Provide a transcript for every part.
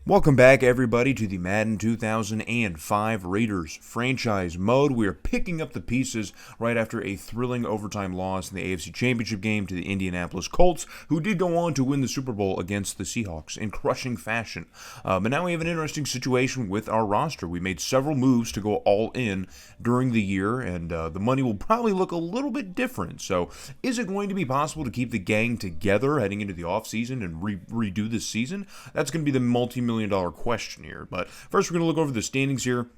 Welcome back, everybody, to the Madden 2005 Raiders franchise mode. We are picking up the pieces right after a thrilling overtime loss in the AFC Championship game to the Indianapolis Colts, who did go on to win the Super Bowl against the Seahawks in crushing fashion. But now we have an interesting situation with our roster. We made several moves to go all in during the year, and the money will probably look a little bit different. So is it going to be possible to keep the gang together heading into the offseason and redo this season? That's going to be the multi-million dollar question here. But first, we're going to look over the standings here.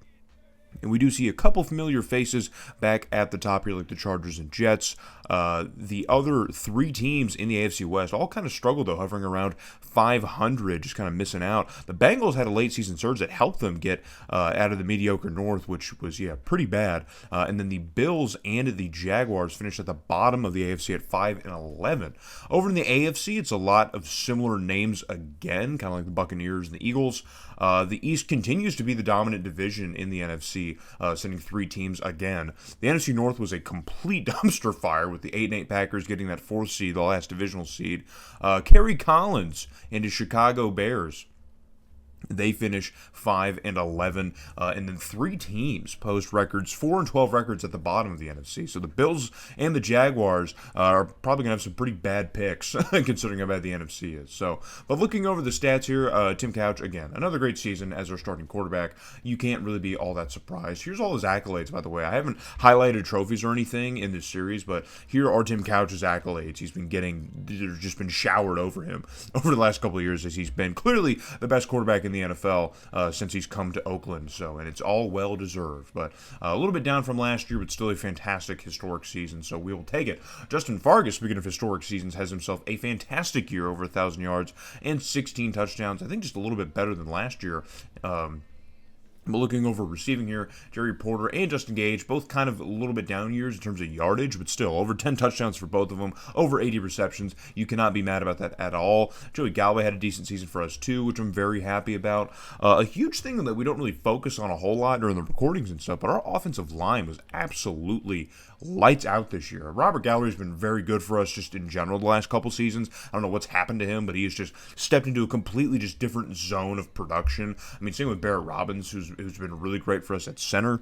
And we do see a couple familiar faces back at the top here, like the Chargers and Jets. The other three teams in the AFC West all kind of struggled, though, hovering around 500, just kind of missing out. The Bengals had a late season surge that helped them get out of the mediocre North, which was, pretty bad. And then the Bills and the Jaguars finished at the bottom of the AFC at 5-11. Over in the AFC, it's a lot of similar names again, kind of like the Buccaneers and the Eagles. The East continues to be the dominant division in the NFC, sending three teams again. The NFC North was a complete dumpster fire with the 8-8 Packers getting that fourth seed, the last divisional seed. Kerry Collins and his Chicago Bears, they finish 5-11, and then three teams post records, 4-12 records at the bottom of the NFC. So the Bills and the Jaguars are probably going to have some pretty bad picks, considering how bad the NFC is. So, but looking over the stats here, Tim Couch, again, another great season as our starting quarterback. You can't really be all that surprised. Here's all his accolades, by the way. I haven't highlighted trophies or anything in this series, but here are Tim Couch's accolades. He's been just been showered over him over the last couple of years, as he's been clearly the best quarterback in the NFL since he's come to Oakland. So, and it's all well deserved, but a little bit down from last year, but still a fantastic historic season. So we will take it. Justin Fargas, speaking of historic seasons, has himself a fantastic year, over 1,000 yards and 16 touchdowns. I think just a little bit better than last year. But looking over receiving here, Jerry Porter and Justin Gage, both kind of a little bit down years in terms of yardage, but still over 10 touchdowns for both of them, over 80 receptions. You cannot be mad about that at all. Joey Galway had a decent season for us too, which I'm very happy about. A huge thing that we don't really focus on a whole lot during the recordings and stuff, but our offensive line was absolutely lights out this year. Robert Gallery's been very good for us just in general the last couple seasons. I don't know what's happened to him, but he has just stepped into a completely just different zone of production. I mean, same with Barrett Robbins, who's been really great for us at center.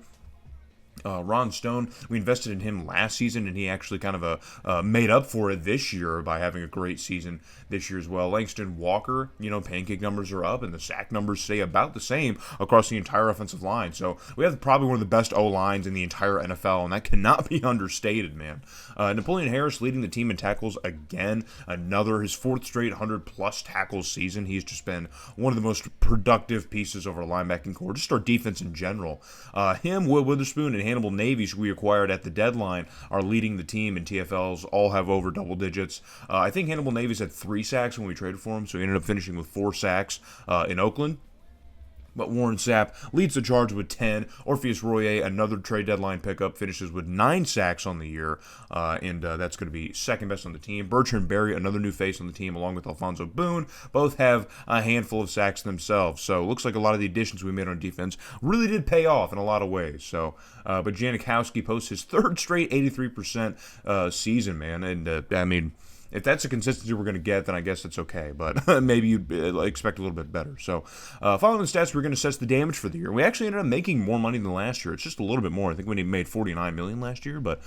Ron Stone, we invested in him last season, and he actually kind of made up for it this year by having a great season this year as well. Langston Walker, pancake numbers are up, and the sack numbers stay about the same across the entire offensive line. So we have probably one of the best O-lines in the entire NFL, and that cannot be understated, man. Napoleon Harris leading the team in tackles again, his fourth straight 100-plus tackles season. He's just been one of the most productive pieces of our linebacking core, just our defense in general. Him, Will Witherspoon, and Hannibal Navies, who we acquired at the deadline, are leading the team in TFLs, all have over double digits. I think Hannibal Navies had 3 sacks when we traded for him, so he ended up finishing with 4 sacks in Oakland. But Warren Sapp leads the charge with 10. Orpheus Royer, another trade deadline pickup, finishes with 9 sacks on the year, and that's going to be second best on the team. Bertrand Berry, another new face on the team, along with Alfonso Boone, both have a handful of sacks themselves. So it looks like a lot of the additions we made on defense really did pay off in a lot of ways. So, but Janikowski posts his third straight 83% season, man, and I mean, if that's the consistency we're going to get, then I guess it's okay. But maybe you'd expect a little bit better. So following the stats, we're going to assess the damage for the year. We actually ended up making more money than last year. It's just a little bit more. I think we made $49 million last year. But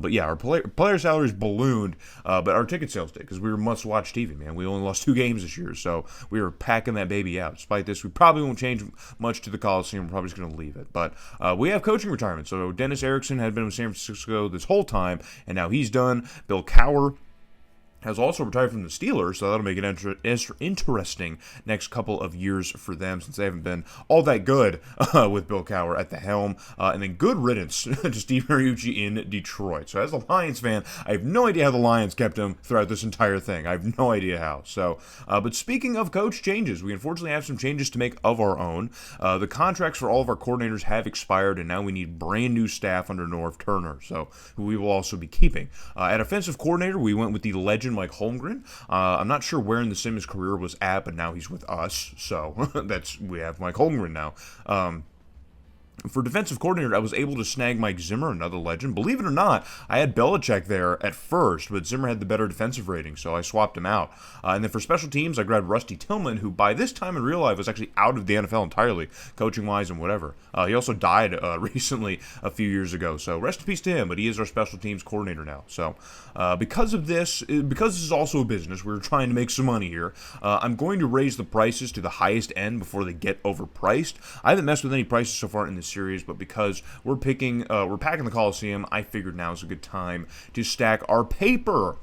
yeah, our player salaries ballooned, but our ticket sales did, because we were must-watch TV, man. We only lost 2 games this year, so we were packing that baby out. Despite this, we probably won't change much to the Coliseum. We're probably just going to leave it. But we have coaching retirement. So Dennis Erickson had been with San Francisco this whole time, and now he's done. Bill Cowher has also retired from the Steelers, so that'll make it interesting next couple of years for them, since they haven't been all that good with Bill Cowher at the helm. And then good riddance to Steve Mariucci in Detroit. So as a Lions fan, I have no idea how the Lions kept him throughout this entire thing. I have no idea how. So, but speaking of coach changes, we unfortunately have some changes to make of our own. The contracts for all of our coordinators have expired, and now we need brand new staff under Norv Turner, so who we will also be keeping. At offensive coordinator, we went with the legend Mike Holmgren. I'm not sure where in the Simmons career was at, but now he's with us, so we have Mike Holmgren now. For defensive coordinator, I was able to snag Mike Zimmer, another legend. Believe it or not, I had Belichick there at first, but Zimmer had the better defensive rating, so I swapped him out. And then for special teams, I grabbed Rusty Tillman, who by this time in real life was actually out of the NFL entirely, coaching-wise and whatever. He also died recently, a few years ago, so rest in peace to him, but he is our special teams coordinator now. So because this is also a business, we're trying to make some money here, I'm going to raise the prices to the highest end before they get overpriced. I haven't messed with any prices so far in this series, but because we're packing the Coliseum, I figured now is a good time to stack our paper.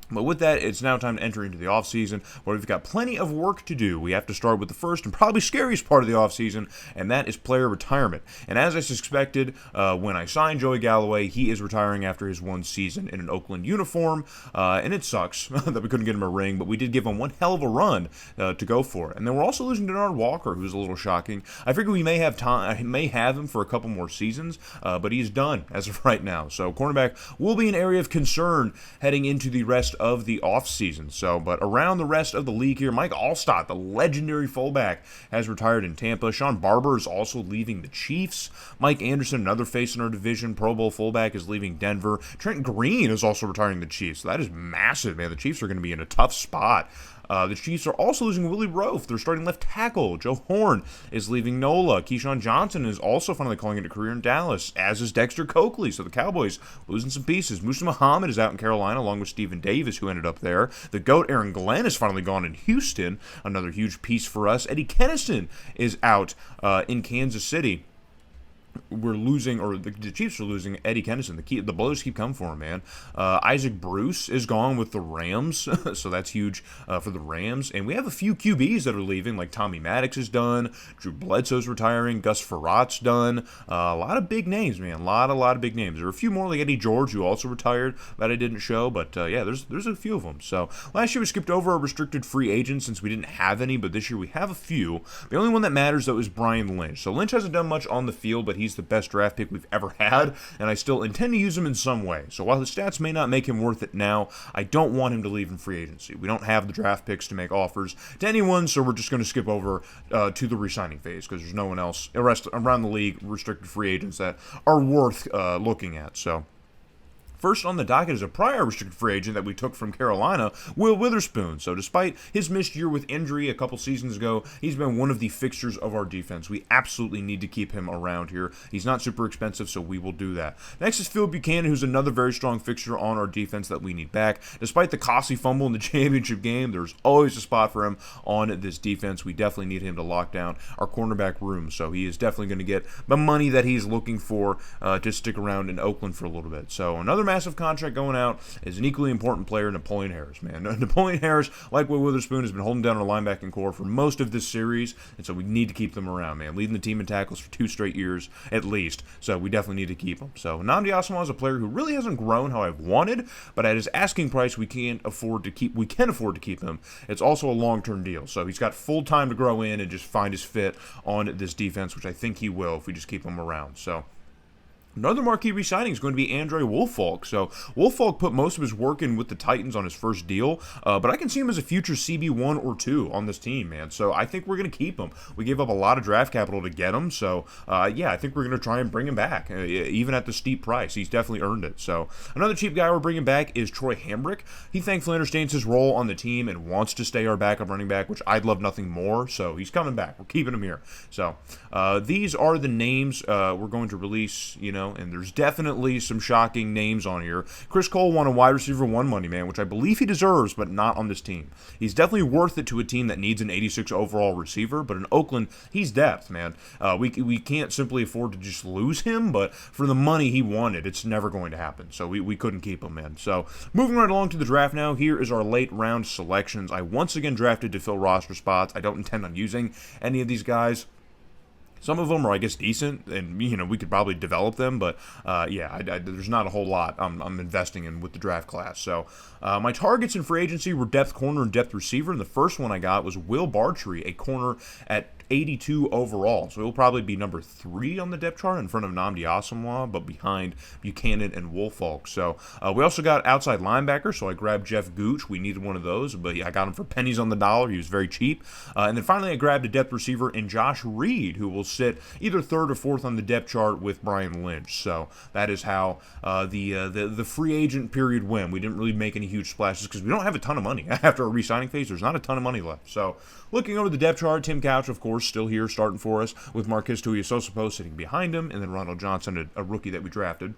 But with that, it's now time to enter into the offseason, where we've got plenty of work to do. We have to start with the first and probably scariest part of the offseason, and that is player retirement. And as I suspected, when I signed Joey Galloway, he is retiring after his one season in an Oakland uniform, and it sucks that we couldn't get him a ring, but we did give him one hell of a run to go for it. And then we're also losing Denard Walker, who's a little shocking. I figure we may have him for a couple more seasons, but he's done as of right now. So cornerback will be an area of concern heading into the rest of the offseason. But around the rest of the league here, Mike Allstott, the legendary fullback, has retired in Tampa. Sean Barber is also leaving the Chiefs. Mike Anderson, another face in our division, Pro Bowl fullback, is leaving Denver. Trent Green is also retiring the Chiefs. So that is massive, man. The Chiefs are going to be in a tough spot. The Chiefs are also losing Willie Roaf, their starting left tackle. Joe Horn is leaving NOLA. Keyshawn Johnson is also finally calling it a career in Dallas, as is Dexter Coakley. So the Cowboys losing some pieces. Musa Muhammad is out in Carolina, along with Stephen Davis, who ended up there. The GOAT, Aaron Glenn, is finally gone in Houston. Another huge piece for us. Eddie Kennison is out in Kansas City. We're losing, or the Chiefs are losing Eddie Kennison. The blows keep coming for him, man. Isaac Bruce is gone with the Rams, so that's huge for the Rams. And we have a few QBs that are leaving, like Tommy Maddox is done, Drew Bledsoe's retiring, Gus Frerott's done. A lot of big names, man. A lot of big names. There are a few more, like Eddie George, who also retired, that I didn't show, but yeah, there's a few of them. So last year we skipped over a restricted free agent since we didn't have any, but this year we have a few. The only one that matters, though, is Brian Lynch. So Lynch hasn't done much on the field, but he's the best draft pick we've ever had, and I still intend to use him in some way. So while his stats may not make him worth it now, I don't want him to leave in free agency. We don't have the draft picks to make offers to anyone, so we're just going to skip over to the re-signing phase, because there's no one else around the league, restricted free agents, that are worth looking at. So first on the docket is a prior restricted free agent that we took from Carolina, Will Witherspoon. So despite his missed year with injury a couple seasons ago, he's been one of the fixtures of our defense. We absolutely need to keep him around here. He's not super expensive, so we will do that. Next is Phil Buchanan, who's another very strong fixture on our defense that we need back. Despite the costly fumble in the championship game, there's always a spot for him on this defense. We definitely need him to lock down our cornerback room, so he is definitely going to get the money that he's looking for to stick around in Oakland for a little bit. So another massive contract going out is an equally important player, Napoleon Harris, man. Napoleon Harris, like Will Witherspoon, has been holding down our linebacking core for most of this series, and so we need to keep them around, man. Leading the team in tackles for 2 straight years, at least, so we definitely need to keep him. So Nnamdi Asomugha is a player who really hasn't grown how I've wanted, but at his asking price, we can afford to keep him. It's also a long-term deal, so he's got full time to grow in and just find his fit on this defense, which I think he will if we just keep him around. So another marquee re-signing is going to be Andre Woolfolk. So Woolfolk put most of his work in with the Titans on his first deal, but I can see him as a future CB1 or 2 on this team, man. So I think we're going to keep him. We gave up a lot of draft capital to get him, so yeah, I think we're going to try and bring him back, even at the steep price. He's definitely earned it. So another cheap guy we're bringing back is Troy Hambrick. He thankfully understands his role on the team and wants to stay our backup running back, which I'd love nothing more, so he's coming back. We're keeping him here. So these are the names we're going to release, and there's definitely some shocking names on here. Chris Cole won a wide receiver 1 money, man, which I believe he deserves, but not on this team. He's definitely worth it to a team that needs an 86 overall receiver, but in Oakland, he's depth, man. We can't simply afford to just lose him, but for the money he wanted, it's never going to happen, so we couldn't keep him, man. So moving right along to the draft now, here is our late round selections. I once again drafted to fill roster spots. I don't intend on using any of these guys. Some of them are, I guess, decent, and we could probably develop them, but yeah, there's not a whole lot I'm investing in with the draft class. So my targets in free agency were depth corner and depth receiver, and the first one I got was Will Bartrey, a corner at 82 overall. So he'll probably be number 3 on the depth chart in front of Nnamdi Asomugha, but behind Buchanan and Woolfolk. So we also got outside linebacker, so I grabbed Jeff Gooch. We needed one of those, but yeah, I got him for pennies on the dollar. He was very cheap. And then finally I grabbed a depth receiver in Josh Reed, who will sit either third or fourth on the depth chart with Brian Lynch. So that is how the free agent period went. We didn't really make any huge splashes because we don't have a ton of money. After a re-signing phase, there's not a ton of money left. So looking over the depth chart, Tim Couch, of course, still here starting for us with Marquez Tuiasosopo sitting behind him, and then Ronald Johnson, a rookie that we drafted.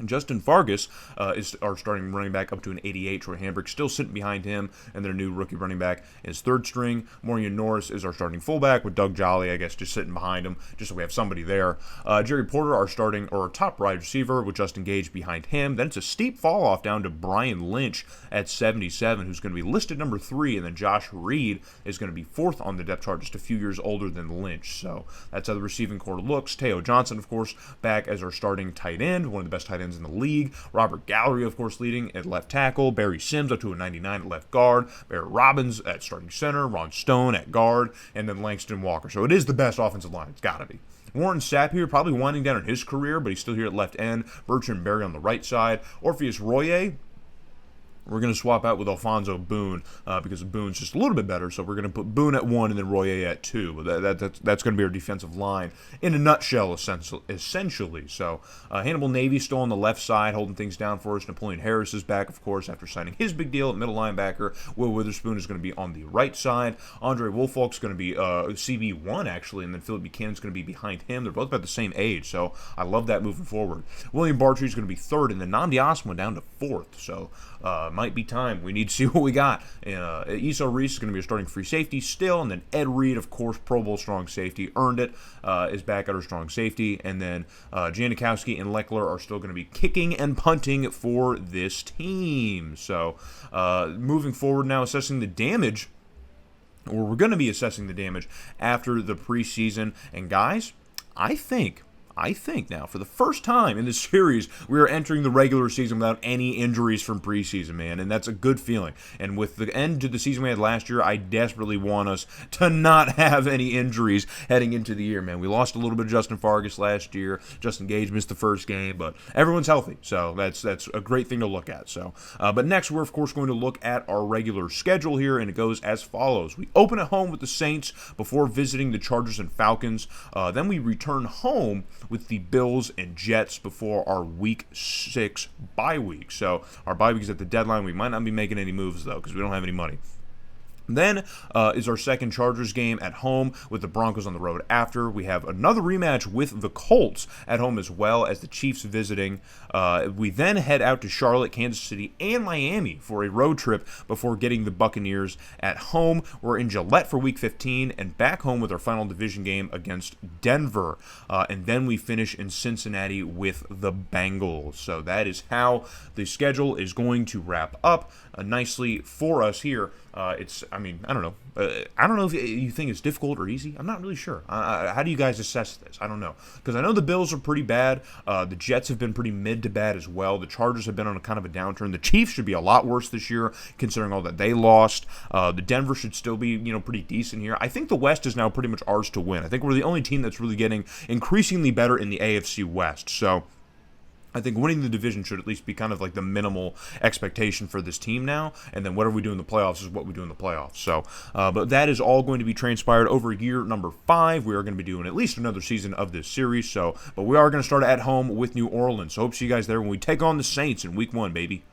Justin Fargas is our starting running back up to an 88. Troy Hambrick still sitting behind him, and their new rookie running back is third string. Morian Norris is our starting fullback with Doug Jolly, I guess, just sitting behind him, just so we have somebody there. Jerry Porter, our top wide receiver, with Justin Gage behind him. Then it's a steep fall off down to Brian Lynch at 77, who's going to be listed number 3, and then Josh Reed is going to be 4th on the depth chart, just a few years older than Lynch. So that's how the receiving core looks. Teo Johnson, of course, back as our starting tight end, one of the best tight ends in the league. Robert Gallery, of course, leading at left tackle. Barry Sims up to a 99 at left guard. Barrett Robbins at starting center. Ron Stone at guard. And then Langston Walker. So it is the best offensive line. It's got to be. Warren Sapp here, probably winding down in his career, but he's still here at left end. Bertrand Berry on the right side. Orpheus Royer, we're going to swap out with Alfonso Boone because Boone's just a little bit better. So we're going to put Boone at 1 and then Royer at 2. That's going to be our defensive line in a nutshell, essentially. So Hannibal Navy still on the left side, holding things down for us. Napoleon Harris is back, of course, after signing his big deal at middle linebacker. Will Witherspoon is going to be on the right side. Andre Woolfolk's going to be CB1, actually, and then Philip Buchanan's going to be behind him. They're both about the same age, so I love that moving forward. William Bartree's going to be 3rd, and then Nnamdi Asomugha down to 4th. So might be time. We need to see what we got. Esau Reese is going to be a starting free safety still, and then Ed Reed, of course, Pro Bowl strong safety, earned it, is back at our strong safety, and then Janikowski and Leckler are still going to be kicking and punting for this team. So moving forward now, assessing the damage, or we're going to be assessing the damage after the preseason, and guys, I think now, for the first time in this series, we are entering the regular season without any injuries from preseason, man, and that's a good feeling. And with the end to the season we had last year, I desperately want us to not have any injuries heading into the year, man. We lost a little bit of Justin Fargas last year. Justin Gage missed the first game, but everyone's healthy, so that's a great thing to look at. So, but next, we're, of course, going to look at our regular schedule here, and it goes as follows. We open at home with the Saints before visiting the Chargers and Falcons. Then we return home with the Bills and Jets before our Week 6 bye week. So our bye week is at the deadline. We might not be making any moves, though, because we don't have any money. Then is our second Chargers game at home with the Broncos on the road after. We have another rematch with the Colts at home as well as the Chiefs visiting. We then head out to Charlotte, Kansas City, and Miami for a road trip before getting the Buccaneers at home. We're in Gillette for Week 15 and back home with our final division game against Denver. And then we finish in Cincinnati with the Bengals. So that is how the schedule is going to wrap up nicely for us here. I don't know. I don't know if you think it's difficult or easy. I'm not really sure. How do you guys assess this? I don't know. Because I know the Bills are pretty bad. The Jets have been pretty mid to bad as well. The Chargers have been on a kind of a downturn. The Chiefs should be a lot worse this year, considering all that they lost. The Denver should still be, pretty decent here. I think the West is now pretty much ours to win. I think we're the only team that's really getting increasingly better in the AFC West. So I think winning the division should at least be kind of like the minimal expectation for this team now, and then whatever we do in the playoffs is what we do in the playoffs. So, but that is all going to be transpired over year number 5. We are going to be doing at least another season of this series. So, but we are going to start at home with New Orleans. So, hope to see you guys there when we take on the Saints in Week 1, baby.